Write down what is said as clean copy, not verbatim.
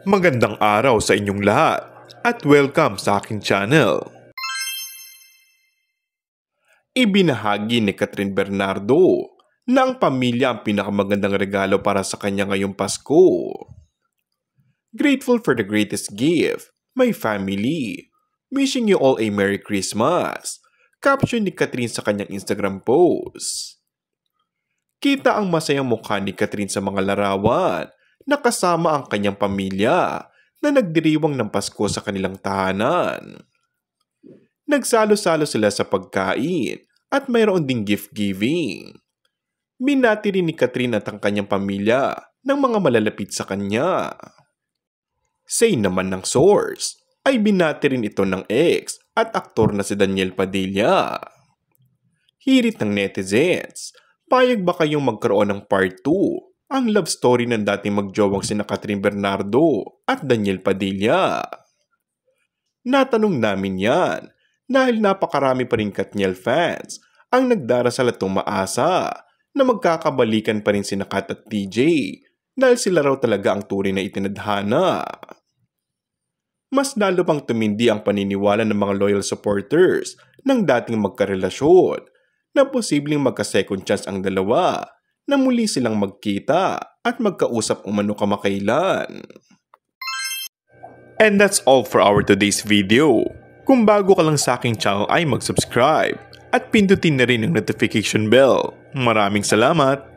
Magandang araw sa inyong lahat at welcome sa aking channel. Ibinahagi ni Catherine Bernardo na ang pamilya ang pinakamagandang regalo para sa kanya ngayong Pasko. Grateful for the greatest gift, my family. Wishing you all a Merry Christmas. Caption ni Catherine sa kanyang Instagram post. Kita ang masayang mukha ni Catherine sa mga larawan na kasama ang kanyang pamilya na nagdiriwang ng Pasko sa kanilang tahanan. Nagsalo-salo sila sa pagkain at mayroon ding gift-giving. Binati rin ni Catherine at ang kanyang pamilya ng mga malalapit sa kanya. Say naman ng source, ay binati rin ito ng ex at aktor na si Daniel Padilla. Hirit ng netizens, payag ba kayong magkaroon ng part 2 ang love story ng dating magjowang sina Catherine Bernardo at Daniel Padilla? Natanong namin yan dahil napakarami pa rin Katniel fans ang nagdarasal at umaasa na magkakabalikan pa rin sina Kat at TJ dahil sila raw talaga ang tunay na itinadhana. Mas lalo pang tumindi ang paniniwala ng mga loyal supporters ng dating magkarelasyon na posibleng magka-second chance ang dalawa na muli silang magkita at magkausap umano kamakailan. And that's all for our today's video. Kung bago ka lang sa aking channel ay mag-subscribe at pindutin na rin ang notification bell. Maraming salamat!